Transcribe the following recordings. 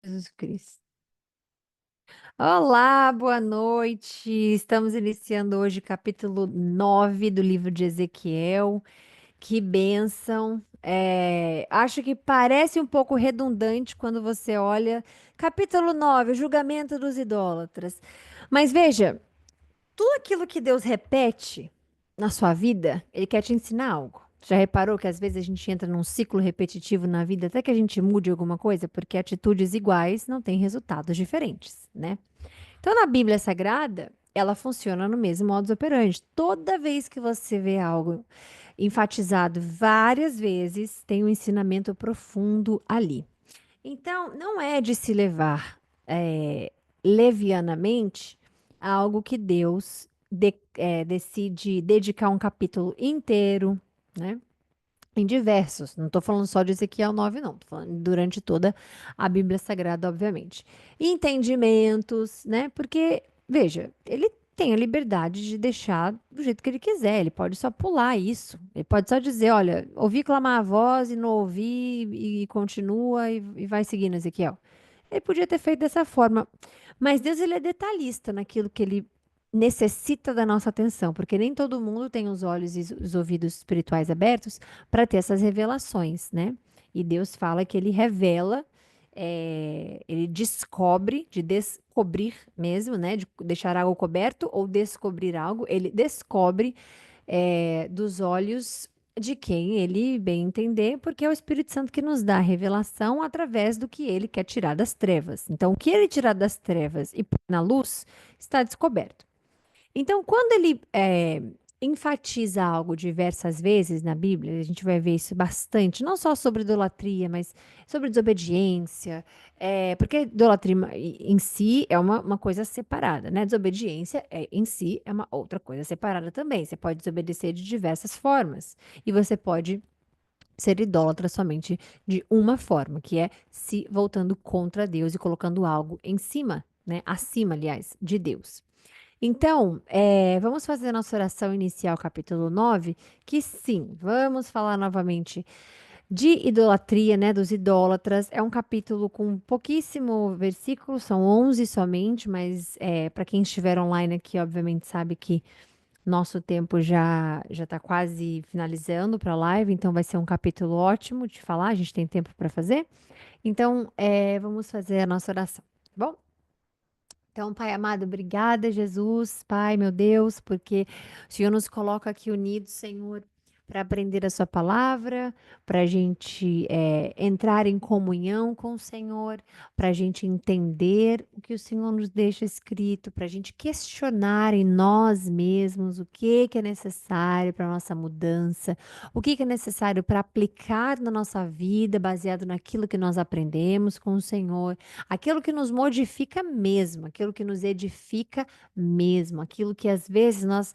Jesus Cristo. Olá, boa noite. Estamos iniciando hoje capítulo 9 do livro de Ezequiel. Que bênção. Acho que parece um pouco redundante quando você olha capítulo 9, o julgamento dos idólatras. Mas veja, tudo aquilo que Deus repete na sua vida, Ele quer te ensinar algo. Já reparou que às vezes a gente entra num ciclo repetitivo na vida até que a gente mude alguma coisa? Porque atitudes iguais não têm resultados diferentes, né? Então, na Bíblia Sagrada, ela funciona no mesmo modus operandi. Toda vez que você vê algo enfatizado várias vezes, tem um ensinamento profundo ali. Então, não é de se levar levianamente a algo que Deus decide dedicar um capítulo inteiro, né? Em diversos, não estou falando só de Ezequiel 9, não, estou falando durante toda a Bíblia Sagrada, obviamente. Entendimentos, né? Porque, veja, ele tem a liberdade de deixar do jeito que ele quiser, ele pode só pular isso, ele pode só dizer, olha, ouvi clamar a voz e não ouvi, e continua e vai seguindo Ezequiel. Ele podia ter feito dessa forma, mas Deus ele é detalhista naquilo que ele necessita da nossa atenção, porque nem todo mundo tem os olhos e os ouvidos espirituais abertos para ter essas revelações, né? E Deus fala que ele revela, ele descobre, de descobrir mesmo, né? De deixar algo coberto ou descobrir algo, ele descobre dos olhos de quem ele bem entender, porque é o Espírito Santo que nos dá a revelação através do que ele quer tirar das trevas. Então, o que ele tirar das trevas e pôr na luz está descoberto. Então, quando ele enfatiza algo diversas vezes na Bíblia, a gente vai ver isso bastante, não só sobre idolatria, mas sobre desobediência, porque idolatria em si é uma coisa separada, né? Desobediência em si é uma outra coisa separada também. Você pode desobedecer de diversas formas, e você pode ser idólatra somente de uma forma, que é se voltando contra Deus e colocando algo em cima, né? Acima, aliás, de Deus. Então, vamos fazer a nossa oração inicial, capítulo 9, que sim, vamos falar novamente de idolatria, né, dos idólatras. É um capítulo com pouquíssimo versículo, são 11 somente, mas para quem estiver online aqui, obviamente sabe que nosso tempo já está quase finalizando para a live, então vai ser um capítulo ótimo de falar, a gente tem tempo para fazer. Então, vamos fazer a nossa oração, tá bom? Então, Pai amado, obrigada, Jesus, Pai, meu Deus, porque o Senhor nos coloca aqui unidos, Senhor, para aprender a Sua palavra, para a gente entrar em comunhão com o Senhor, para a gente entender o que o Senhor nos deixa escrito, para a gente questionar em nós mesmos o que é necessário para a nossa mudança, o que é necessário para aplicar na nossa vida, baseado naquilo que nós aprendemos com o Senhor. Aquilo que nos modifica mesmo, aquilo que nos edifica mesmo, aquilo que às vezes nós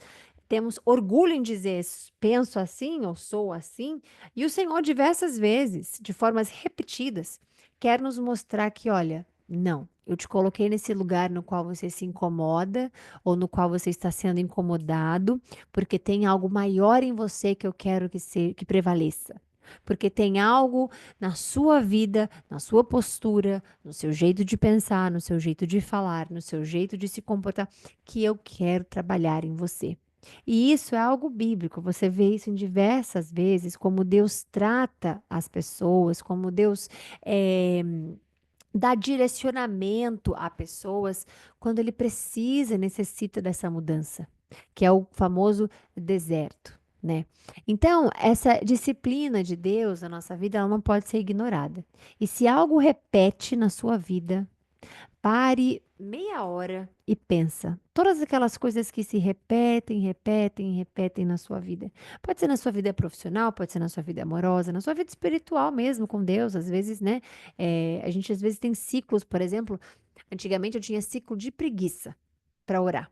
temos orgulho em dizer, penso assim ou sou assim, e o Senhor diversas vezes, de formas repetidas, quer nos mostrar que, olha, não, eu te coloquei nesse lugar no qual você se incomoda ou no qual você está sendo incomodado, porque tem algo maior em você que eu quero que prevaleça. Porque tem algo na sua vida, na sua postura, no seu jeito de pensar, no seu jeito de falar, no seu jeito de se comportar, que eu quero trabalhar em você. E isso é algo bíblico, você vê isso em diversas vezes, como Deus trata as pessoas, como Deus eh, dá direcionamento a pessoas quando ele precisa, necessita dessa mudança, que é o famoso deserto, né? Então, essa disciplina de Deus na nossa vida, ela não pode ser ignorada. E se algo repete na sua vida, pare meia hora e pensa. Todas aquelas coisas que se repetem, repetem, repetem na sua vida. Pode ser na sua vida profissional, pode ser na sua vida amorosa, na sua vida espiritual mesmo com Deus. Às vezes, né? A gente às vezes tem ciclos, por exemplo. Antigamente eu tinha ciclo de preguiça para orar.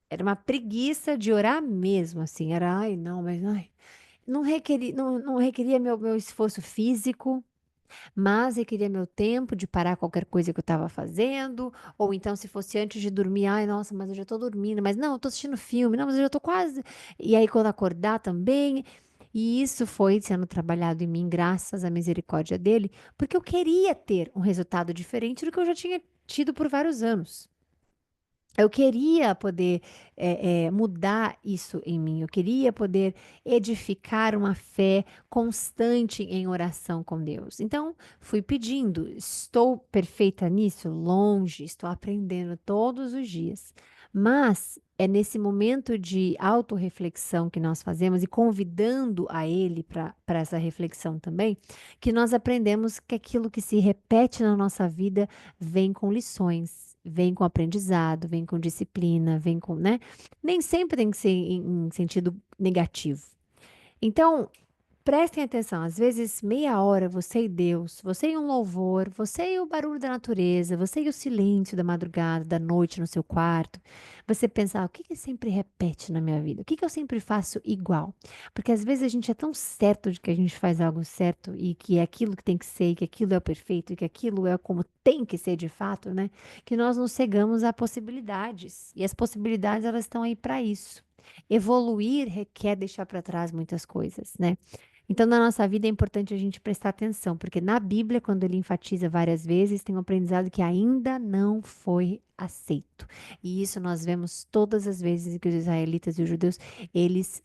Era uma preguiça de orar mesmo, assim. Era, ai, não, mas ai, não requeria meu esforço físico. Mas eu queria meu tempo de parar qualquer coisa que eu estava fazendo, ou então se fosse antes de dormir, ai, nossa, mas eu já estou dormindo, mas não, eu tô assistindo filme, não, mas eu já tô quase. E aí quando acordar também. E isso foi sendo trabalhado em mim graças à misericórdia dele, porque eu queria ter um resultado diferente do que eu já tinha tido por vários anos. Eu queria poder mudar isso em mim. Eu queria poder edificar uma fé constante em oração com Deus. Então, fui pedindo. Estou perfeita nisso? Longe. Estou aprendendo todos os dias. Mas é nesse momento de autorreflexão que nós fazemos e convidando a Ele para essa reflexão também, que nós aprendemos que aquilo que se repete na nossa vida vem com lições, vem com aprendizado, vem com disciplina, vem com, né? Nem sempre tem que ser em sentido negativo. Então, prestem atenção, às vezes meia hora você e Deus, você e um louvor, você e o barulho da natureza, você e o silêncio da madrugada, da noite no seu quarto. Você pensar, o que que sempre repete na minha vida? O que que eu sempre faço igual? Porque às vezes a gente é tão certo de que a gente faz algo certo e que é aquilo que tem que ser, e que aquilo é o perfeito, e que aquilo é como tem que ser de fato, né? Que nós nos cegamos a possibilidades. E as possibilidades, elas estão aí para isso. Evoluir requer deixar para trás muitas coisas, né? Então, na nossa vida é importante a gente prestar atenção, porque na Bíblia, quando ele enfatiza várias vezes, tem um aprendizado que ainda não foi aceito. E isso nós vemos todas as vezes que os israelitas e os judeus, eles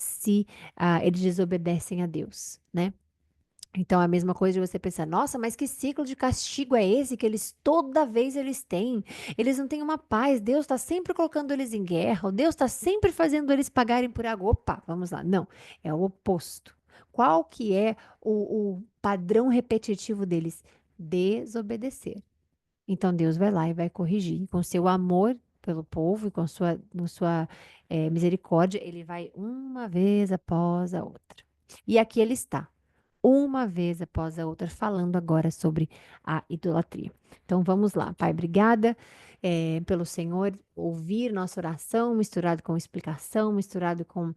desobedecem a Deus, né? Então, a mesma coisa de você pensar, nossa, mas que ciclo de castigo é esse que eles toda vez eles têm? Eles não têm uma paz, Deus está sempre colocando eles em guerra, o Deus está sempre fazendo eles pagarem por água. Opa, vamos lá. Não, é o oposto. Qual que é o padrão repetitivo deles? Desobedecer. Então, Deus vai lá e vai corrigir. Com seu amor pelo povo e com sua misericórdia, ele vai uma vez após a outra. E aqui ele está uma vez após a outra, falando agora sobre a idolatria. Então vamos lá, Pai, obrigada pelo Senhor ouvir nossa oração, misturado com explicação, misturado com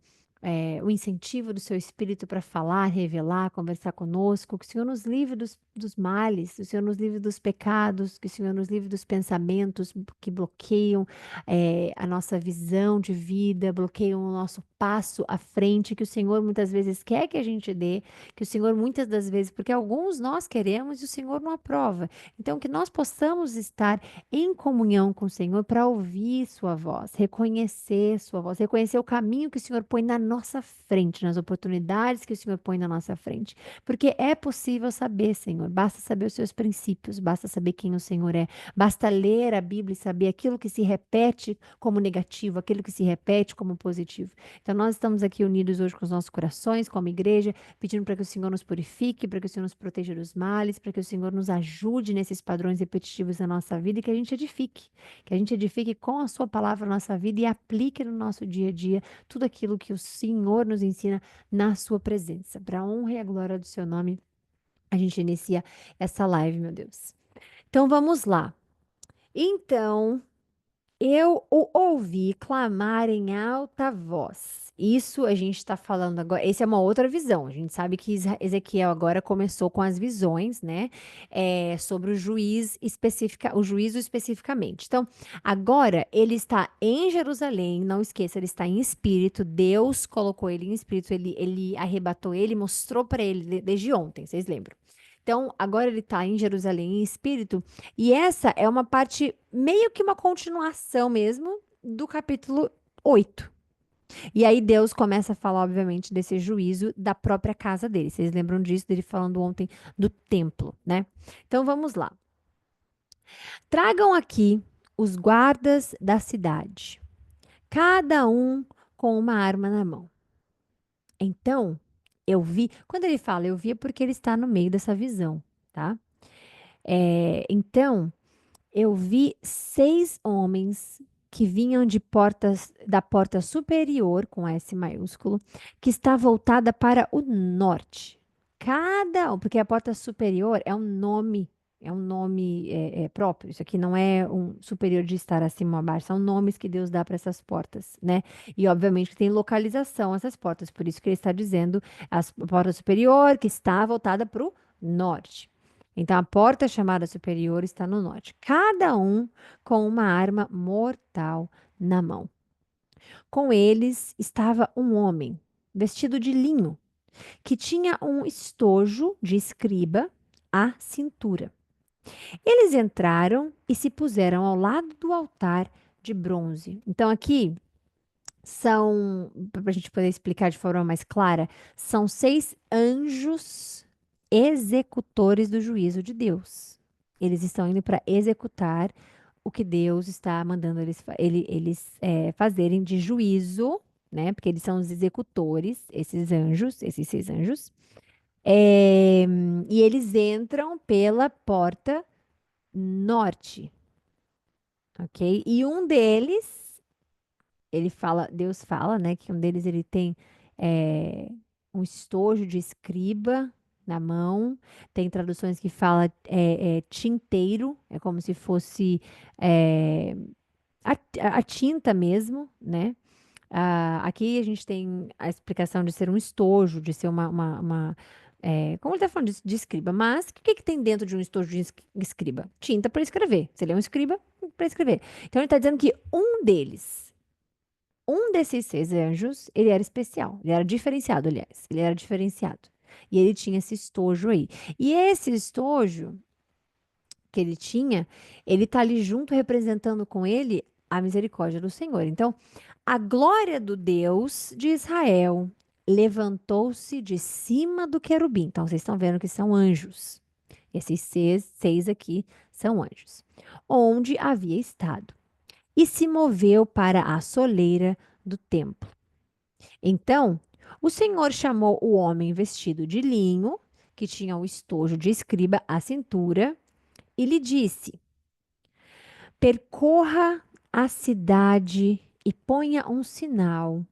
o incentivo do seu Espírito para falar, revelar, conversar conosco, que o Senhor nos livre dos males, que o Senhor nos livre dos pecados, que o Senhor nos livre dos pensamentos que bloqueiam a nossa visão de vida, bloqueiam o nosso passo à frente, que o Senhor muitas vezes quer que a gente dê, que o Senhor muitas das vezes, porque alguns nós queremos e o Senhor não aprova. Então, que nós possamos estar em comunhão com o Senhor para ouvir Sua voz, reconhecer o caminho que o Senhor põe na nossa frente, nas oportunidades que o Senhor põe na nossa frente. Porque é possível saber, Senhor, basta saber os seus princípios, basta saber quem o Senhor é, basta ler a Bíblia e saber aquilo que se repete como negativo, aquilo que se repete como positivo. Então, nós estamos aqui unidos hoje com os nossos corações, como igreja, pedindo para que o Senhor nos purifique, para que o Senhor nos proteja dos males, para que o Senhor nos ajude nesses padrões repetitivos da nossa vida e que a gente edifique com a sua palavra na nossa vida e aplique no nosso dia a dia tudo aquilo que o Senhor nos ensina na sua presença. Para a honra e a glória do seu nome, a gente inicia essa live, meu Deus. Então vamos lá. Então, eu o ouvi clamar em alta voz. Isso a gente está falando agora. Essa é uma outra visão. A gente sabe que Ezequiel agora começou com as visões, né? Sobre o juízo especificamente. Então, agora ele está em Jerusalém. Não esqueça, ele está em espírito. Deus colocou ele em espírito. Ele arrebatou ele, mostrou para ele desde ontem. Vocês lembram? Então, agora ele está em Jerusalém em espírito. E essa é uma parte, meio que uma continuação mesmo, do capítulo 8. E aí Deus começa a falar, obviamente, desse juízo da própria casa dele. Vocês lembram disso, dele falando ontem do templo, né? Então vamos lá. Tragam aqui os guardas da cidade, cada um com uma arma na mão. Então, eu vi, quando ele fala eu vi é porque ele está no meio dessa visão, tá? Então, eu vi 6 homens que vinham da porta superior, com S maiúsculo, que está voltada para o norte. Cada um, porque a porta superior é um nome próprio. Isso aqui não é um superior de estar acima ou abaixo, são nomes que Deus dá para essas portas, né? E obviamente que tem localização essas portas, por isso que ele está dizendo a porta superior que está voltada para o norte. Então, a porta chamada superior está no norte, cada um com uma arma mortal na mão. Com eles estava um homem, vestido de linho. que tinha um estojo de escriba à cintura. Eles entraram e se puseram ao lado do altar de bronze. Então, aqui são, para a gente poder explicar de forma mais clara, são 6 anjos executores do juízo de Deus. Eles estão indo para executar o que Deus está mandando eles fazerem de juízo, né? Porque eles são os executores, esses anjos, esses 6 anjos. É, e eles entram pela porta norte, ok? E um deles, Deus fala, né, que um deles ele tem é, um estojo de escriba na mão. Tem traduções que fala tinteiro, é como se fosse é, a, a tinta mesmo, né? Aqui a gente tem a explicação de ser um estojo, de ser como ele está falando de escriba, mas o que tem dentro de um estojo de escriba? Tinta para escrever. Se ele é um escriba, para escrever. Então ele está dizendo que um desses 6 anjos, ele era especial, ele era diferenciado, aliás, ele era diferenciado. E ele tinha esse estojo aí. E esse estojo que ele tinha, ele está ali junto representando com ele a misericórdia do Senhor. Então, a glória do Deus de Israel levantou-se de cima do querubim. Então, vocês estão vendo que são anjos. Esses seis aqui são anjos. Onde havia estado. E se moveu para a soleira do templo. Então, o Senhor chamou o homem vestido de linho, que tinha o estojo de escriba à cintura, e lhe disse: Percorra a cidade e ponha um sinal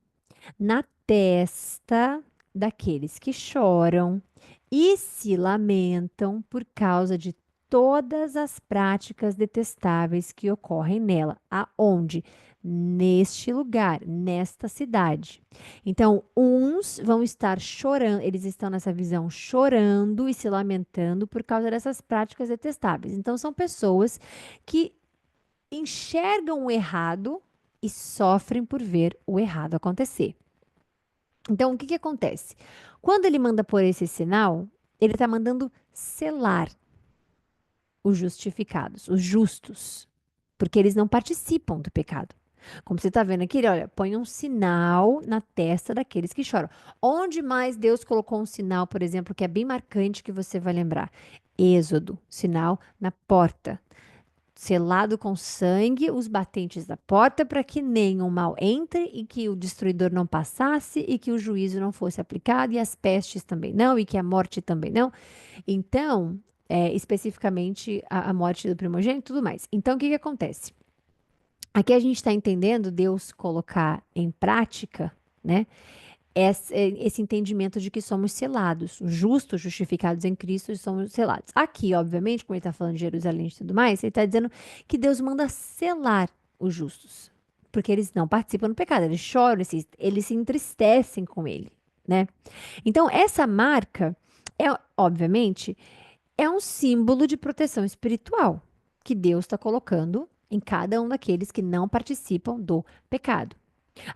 na testa daqueles que choram e se lamentam por causa de todas as práticas detestáveis que ocorrem nela. Aonde? Neste lugar, nesta cidade. Então, uns vão estar chorando, eles estão nessa visão chorando e se lamentando por causa dessas práticas detestáveis. Então, são pessoas que enxergam o errado e sofrem por ver o errado acontecer. Então, o que que acontece? Quando ele manda por esse sinal, ele está mandando selar os justificados, os justos, porque eles não participam do pecado. Como você está vendo aqui, olha, põe um sinal na testa daqueles que choram. Onde mais Deus colocou um sinal, por exemplo, que é bem marcante que você vai lembrar? Êxodo, sinal na porta selado com sangue os batentes da porta para que nenhum mal entre e que o destruidor não passasse e que o juízo não fosse aplicado e as pestes também não e que a morte também não. Então, especificamente a morte do primogênito e tudo mais. Então, o que que acontece? Aqui a gente está entendendo Deus colocar em prática, né? Esse entendimento de que somos selados, justos, justificados em Cristo, somos selados. Aqui, obviamente, como ele está falando de Jerusalém e tudo mais, ele está dizendo que Deus manda selar os justos, porque eles não participam do pecado, eles choram, eles se entristecem com ele, né? Então, essa marca obviamente, é um símbolo de proteção espiritual que Deus está colocando em cada um daqueles que não participam do pecado.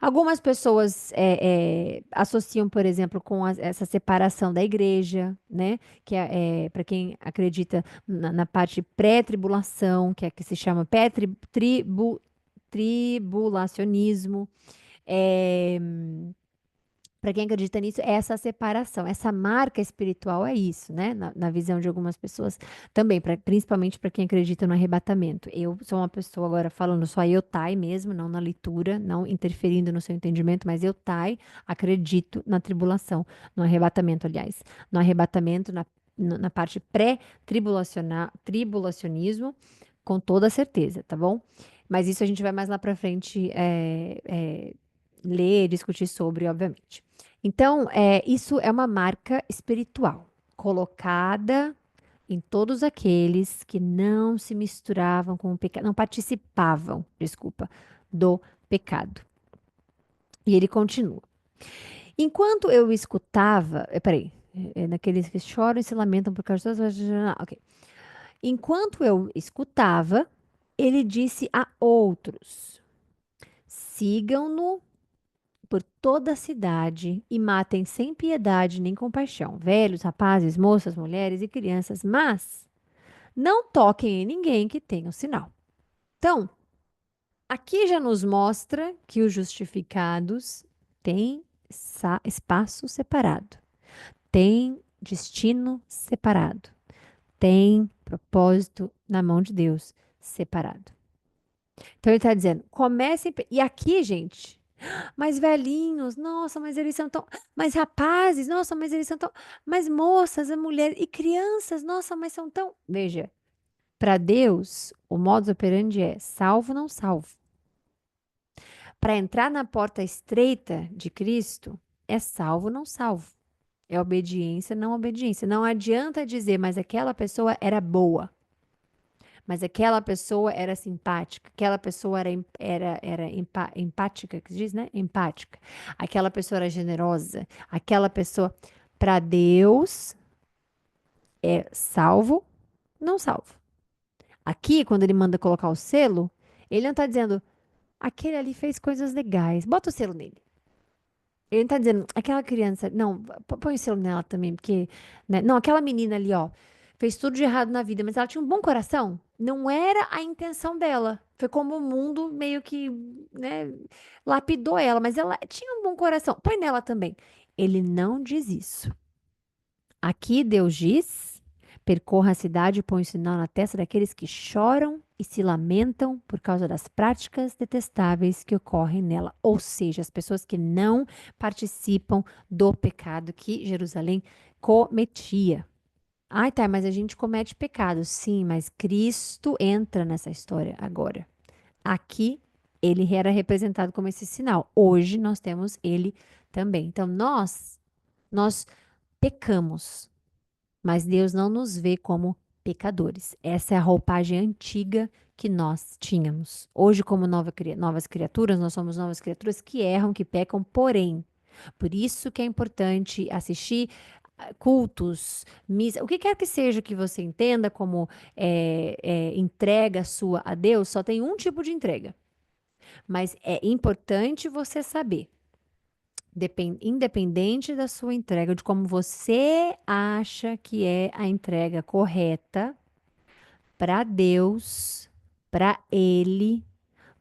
Algumas pessoas associam, por exemplo, com essa separação da igreja, né? Que é, para quem acredita na parte pré-tribulação, que é que se chama tribulacionismo. É, para quem acredita nisso, é essa separação, essa marca espiritual é isso, né? Na visão de algumas pessoas também, principalmente para quem acredita no arrebatamento. Eu sou uma pessoa agora falando só tai mesmo, não na leitura, não interferindo no seu entendimento, mas tai acredito na tribulação, no arrebatamento, aliás, no arrebatamento, na parte tribulacionismo, com toda certeza, tá bom? Mas isso a gente vai mais lá para frente ler, discutir sobre, obviamente. Então, isso é uma marca espiritual colocada em todos aqueles que não se misturavam com o pecado, não participavam, desculpa, do pecado. E ele continua. Enquanto eu escutava, peraí, naqueles que choram e se lamentam por causa das... Ok. Enquanto eu escutava, ele disse a outros: sigam-no, por toda a cidade e matem sem piedade nem compaixão, velhos, rapazes, moças, mulheres e crianças, mas não toquem em ninguém que tenha o sinal. Então, aqui já nos mostra que os justificados têm espaço separado, têm destino separado, têm propósito na mão de Deus separado. Então ele está dizendo, comecem. E aqui, gente, mas velhinhos, nossa, mas eles são tão. Mas rapazes, nossa, mas eles são tão. Mas moças, e mulheres e crianças, nossa, mas são tão. Veja, para Deus, o modus operandi é salvo, não salvo. Para entrar na porta estreita de Cristo, é salvo, não salvo. É obediência, não obediência. Não adianta dizer, mas aquela pessoa era boa. Mas aquela pessoa era simpática, aquela pessoa era empática, que se diz, né? Empática. Aquela pessoa era generosa, aquela pessoa, para Deus, é salvo, não salvo. Aqui, quando ele manda colocar o selo, ele não está dizendo, aquele ali fez coisas legais, bota o selo nele. Ele não tá dizendo, aquela criança, não, põe o selo nela também, porque, né? Não, aquela menina ali, ó, fez tudo de errado na vida, mas ela tinha um bom coração. Não era a intenção dela. Foi como o mundo meio que, né, lapidou ela, mas ela tinha um bom coração. Põe nela também. Ele não diz isso. Aqui Deus diz: percorra a cidade e põe o sinal na testa daqueles que choram e se lamentam por causa das práticas detestáveis que ocorrem nela. Ou seja, as pessoas que não participam do pecado que Jerusalém cometia. Ai, tá, mas a gente comete pecado. Sim, mas Cristo entra nessa história agora. Aqui ele era representado como esse sinal. Hoje nós temos ele também. Então nós pecamos. Mas Deus não nos vê como pecadores. Essa é a roupagem antiga que nós tínhamos. Hoje, como novas criaturas, nós somos novas criaturas que erram, que pecam, porém. Por isso que é importante assistir cultos, missa, o que quer que seja que você entenda como entrega sua a Deus, só tem um tipo de entrega. Mas é importante você saber independente da sua entrega, de como você acha que é a entrega correta para Deus, para Ele,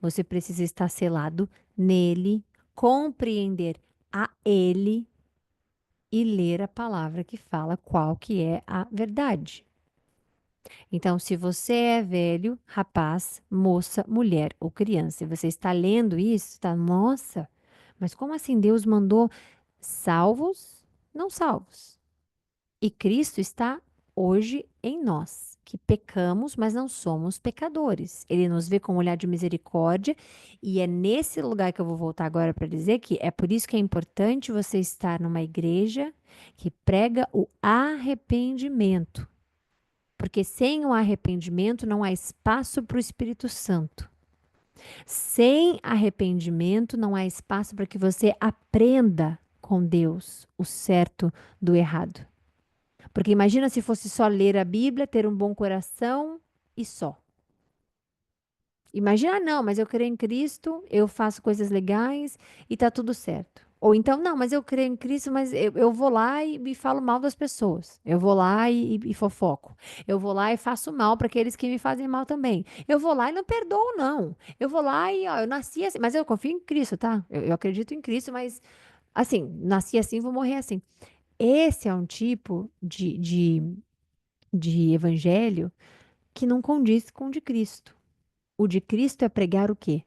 você precisa estar selado nele, compreender a Ele e ler a palavra que fala qual que é a verdade. Então, se você é velho, rapaz, moça, mulher ou criança, e você está lendo isso, está, nossa, mas como assim Deus mandou salvos, não salvos? E Cristo está hoje em nós, que pecamos, mas não somos pecadores. Ele nos vê com um olhar de misericórdia, e é nesse lugar que eu vou voltar agora para dizer que é por isso que é importante você estar numa igreja que prega o arrependimento. Porque sem o arrependimento não há espaço para o Espírito Santo. Sem arrependimento não há espaço para que você aprenda com Deus o certo do errado. Porque imagina se fosse só ler a Bíblia, ter um bom coração e só. Imagina, não, mas eu creio em Cristo, eu faço coisas legais e tá tudo certo. Ou então, não, mas eu creio em Cristo, mas eu vou lá e falo mal das pessoas. Eu vou lá e fofoco. Eu vou lá e faço mal para aqueles que me fazem mal também. Eu vou lá e não perdoo, não. Eu vou lá e, ó, eu nasci assim, mas eu confio em Cristo, tá? Eu acredito em Cristo, mas, assim, nasci assim, vou morrer assim. Esse é um tipo de evangelho que não condiz com o de Cristo. O de Cristo é pregar o quê?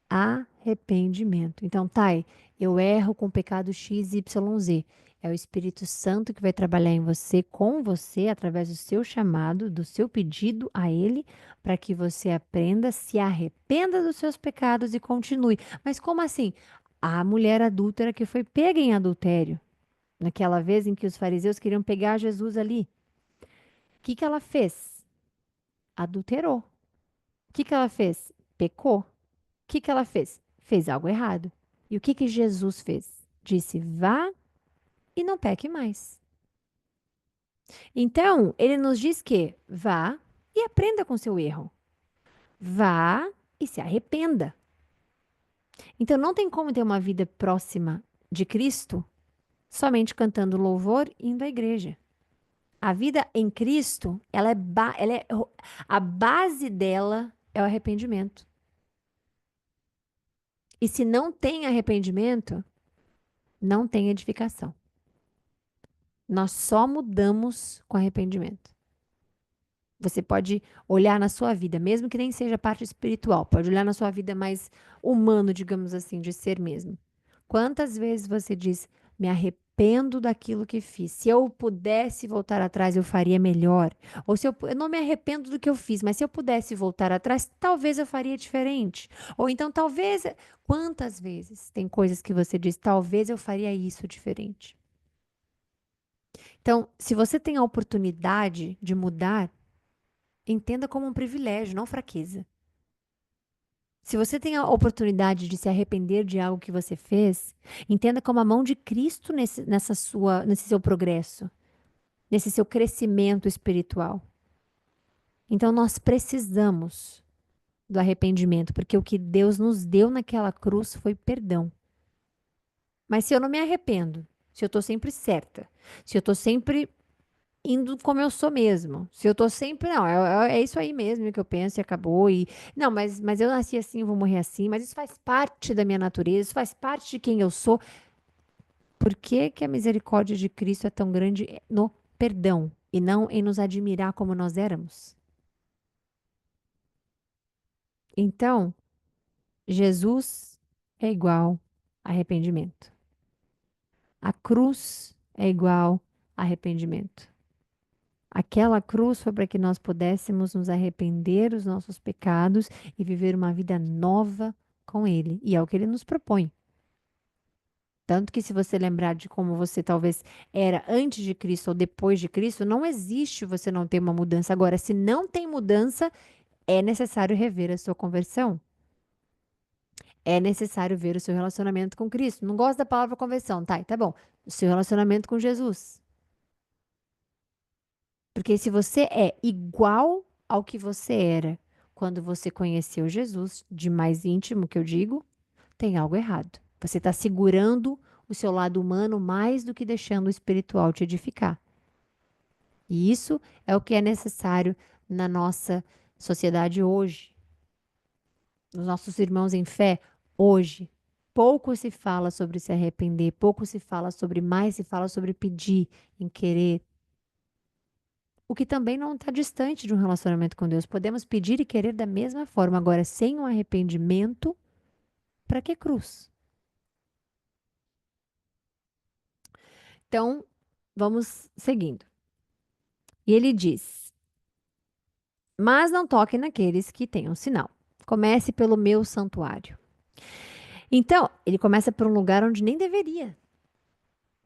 Arrependimento. Então, Thay, eu erro com o pecado X, Y, Z. É o Espírito Santo que vai trabalhar em você, com você, através do seu chamado, do seu pedido a Ele, para que você aprenda, se arrependa dos seus pecados e continue. Mas como assim? A mulher adúltera que foi pega em adultério, naquela vez em que os fariseus queriam pegar Jesus ali. O que que ela fez? Adulterou. O que que ela fez? Pecou. O que que ela fez? Fez algo errado. E o que que Jesus fez? Disse: vá e não peque mais. Então, ele nos diz que vá e aprenda com seu erro. Vá e se arrependa. Então não tem como ter uma vida próxima de Cristo somente cantando louvor e indo à igreja. A vida em Cristo, a base dela é o arrependimento. E se não tem arrependimento, não tem edificação. Nós só mudamos com arrependimento. Você pode olhar na sua vida, mesmo que nem seja parte espiritual, pode olhar na sua vida mais humano, digamos assim, de ser mesmo. Quantas vezes você diz, me arrependo daquilo que fiz. Se eu pudesse voltar atrás, eu faria melhor. Ou se eu não me arrependo do que eu fiz, mas se eu pudesse voltar atrás, talvez eu faria diferente. Ou então, talvez. Quantas vezes tem coisas que você diz, talvez eu faria isso diferente. Então, se você tem a oportunidade de mudar, entenda como um privilégio, não fraqueza. Se você tem a oportunidade de se arrepender de algo que você fez, entenda como a mão de Cristo nesse seu progresso, nesse seu crescimento espiritual. Então nós precisamos do arrependimento, porque o que Deus nos deu naquela cruz foi perdão. Mas se eu não me arrependo, se eu estou sempre certa, se eu estou sempre indo como eu sou mesmo. Se eu tô sempre, não, é isso aí mesmo que eu penso e acabou. Não, mas eu nasci assim, eu vou morrer assim, mas isso faz parte da minha natureza, isso faz parte de quem eu sou. Por que que a misericórdia de Cristo é tão grande no perdão e não em nos admirar como nós éramos? Então, Jesus é igual a arrependimento. A cruz é igual a arrependimento. Aquela cruz foi para que nós pudéssemos nos arrepender dos nossos pecados e viver uma vida nova com Ele. E é o que Ele nos propõe. Tanto que, se você lembrar de como você talvez era antes de Cristo ou depois de Cristo, não existe você não ter uma mudança. Agora, se não tem mudança, é necessário rever a sua conversão. É necessário ver o seu relacionamento com Cristo. Não gosto da palavra conversão, tá bom. O seu relacionamento com Jesus. Porque se você é igual ao que você era quando você conheceu Jesus, de mais íntimo que eu digo, tem algo errado. Você está segurando o seu lado humano mais do que deixando o espiritual te edificar. E isso é o que é necessário na nossa sociedade hoje, nos nossos irmãos em fé hoje. Pouco se fala sobre se arrepender, pouco se fala sobre mais, se fala sobre pedir, em querer. O que também não está distante de um relacionamento com Deus. Podemos pedir e querer da mesma forma, agora sem um arrependimento, para que cruz? Então, vamos seguindo. E ele diz: mas não toque naqueles que tenham sinal. Comece pelo meu santuário. Então, ele começa por um lugar onde nem deveria.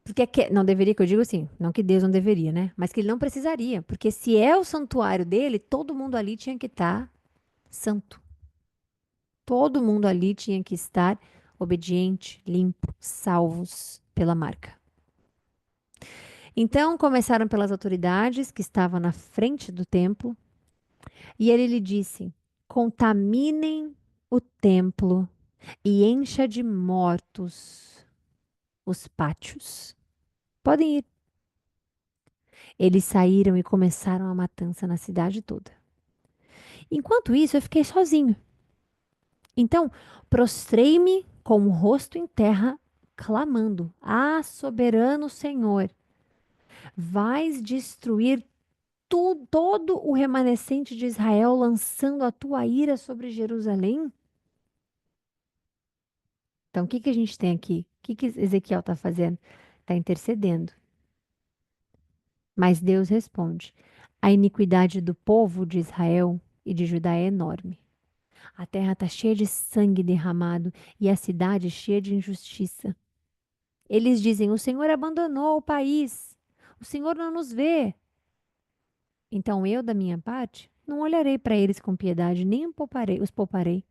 Porque não deveria, que eu digo assim, não que Deus não deveria, né? Mas que ele não precisaria. Porque se é o santuário dele, todo mundo ali tinha que estar santo. Todo mundo ali tinha que estar obediente, limpo, salvos pela marca. Então começaram pelas autoridades que estavam na frente do templo, e ele lhe disse: contaminem o templo e encha de mortos os pátios. Podem ir. Eles saíram e começaram a matança na cidade toda. Enquanto isso, eu fiquei sozinho. Então, prostrei-me com o rosto em terra, clamando: ah, soberano Senhor, vais destruir todo o remanescente de Israel, lançando a tua ira sobre Jerusalém? Então, o que que a gente tem aqui? O que que Ezequiel está fazendo? Está intercedendo. Mas Deus responde: a iniquidade do povo de Israel e de Judá é enorme. A terra está cheia de sangue derramado e a cidade cheia de injustiça. Eles dizem: o Senhor abandonou o país. O Senhor não nos vê. Então eu, da minha parte, não olharei para eles com piedade, nem os pouparei,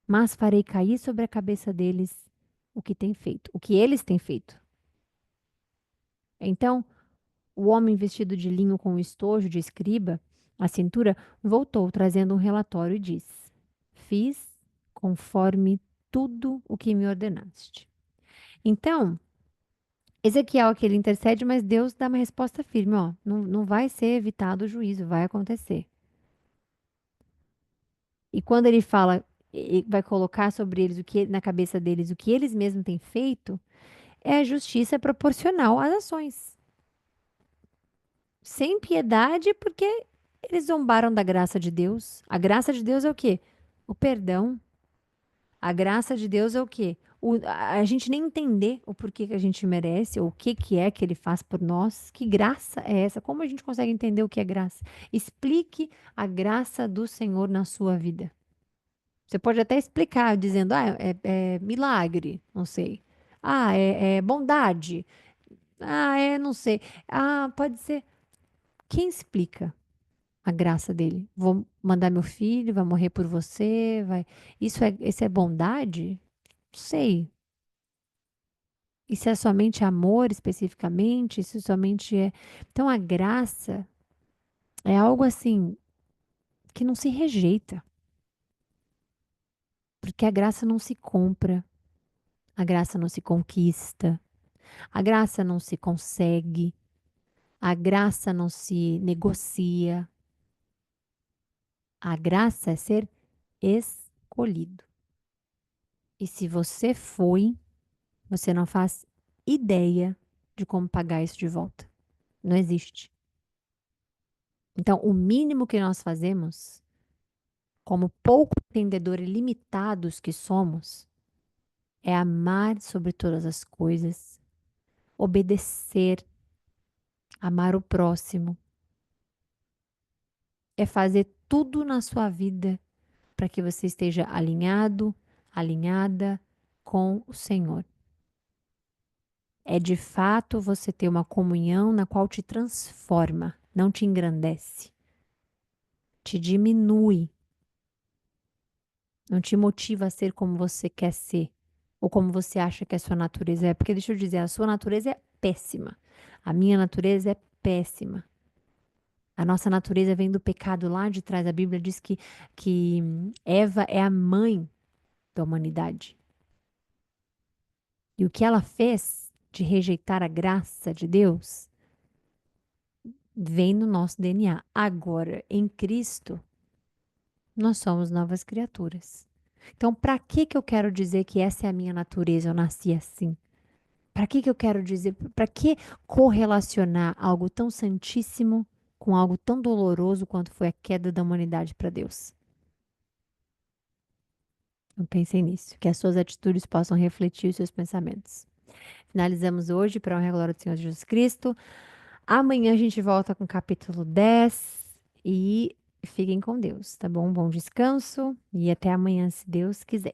mas farei cair sobre a cabeça deles o que tem feito, o que eles têm feito. Então, o homem vestido de linho com o estojo de escriba, à cintura, voltou trazendo um relatório e disse: fiz conforme tudo o que me ordenaste. Então, Ezequiel que ele intercede, mas Deus dá uma resposta firme, ó, não vai ser evitado o juízo, vai acontecer. E quando ele fala, vai colocar sobre eles na cabeça deles o que eles mesmos têm feito, é a justiça proporcional às ações. Sem piedade, porque eles zombaram da graça de Deus. A graça de Deus é o quê? O perdão. A graça de Deus é o quê? A gente nem entender o porquê que a gente merece, ou o que que é que ele faz por nós. Que graça é essa? Como a gente consegue entender o que é graça? Explique a graça do Senhor na sua vida. Você pode até explicar dizendo, é milagre, não sei. Ah, é bondade. Ah, não sei. Ah, pode ser. Quem explica a graça dele? Vou mandar meu filho, vai morrer por você, vai. Isso é bondade? Não sei. Isso é somente amor especificamente? Isso somente é. Então a graça é algo assim que não se rejeita, porque a graça não se compra, a graça não se conquista, a graça não se consegue, a graça não se negocia. A graça é ser escolhido. E se você foi, você não faz ideia de como pagar isso de volta. Não existe. Então, o mínimo que nós fazemos, como pouco entendedor e limitados que somos, é amar sobre todas as coisas, obedecer, amar o próximo, é fazer tudo na sua vida para que você esteja alinhado, alinhada com o Senhor. É de fato você ter uma comunhão na qual te transforma, não te engrandece, te diminui, não te motiva a ser como você quer ser ou como você acha que a sua natureza é. Porque deixa eu dizer, a sua natureza é péssima, a minha natureza é péssima. A nossa natureza vem do pecado lá de trás. A Bíblia diz que Eva é a mãe da humanidade. E o que ela fez de rejeitar a graça de Deus vem no nosso DNA. Agora, em Cristo, nós somos novas criaturas. Então, para que que eu quero dizer que essa é a minha natureza, eu nasci assim? Para que que eu quero dizer, para que correlacionar algo tão santíssimo com algo tão doloroso quanto foi a queda da humanidade para Deus? Eu pensei nisso, que as suas atitudes possam refletir os seus pensamentos. Finalizamos hoje para a honra e glória do Senhor Jesus Cristo. Amanhã a gente volta com o capítulo 10 e fiquem com Deus, tá bom? Bom descanso e até amanhã, se Deus quiser.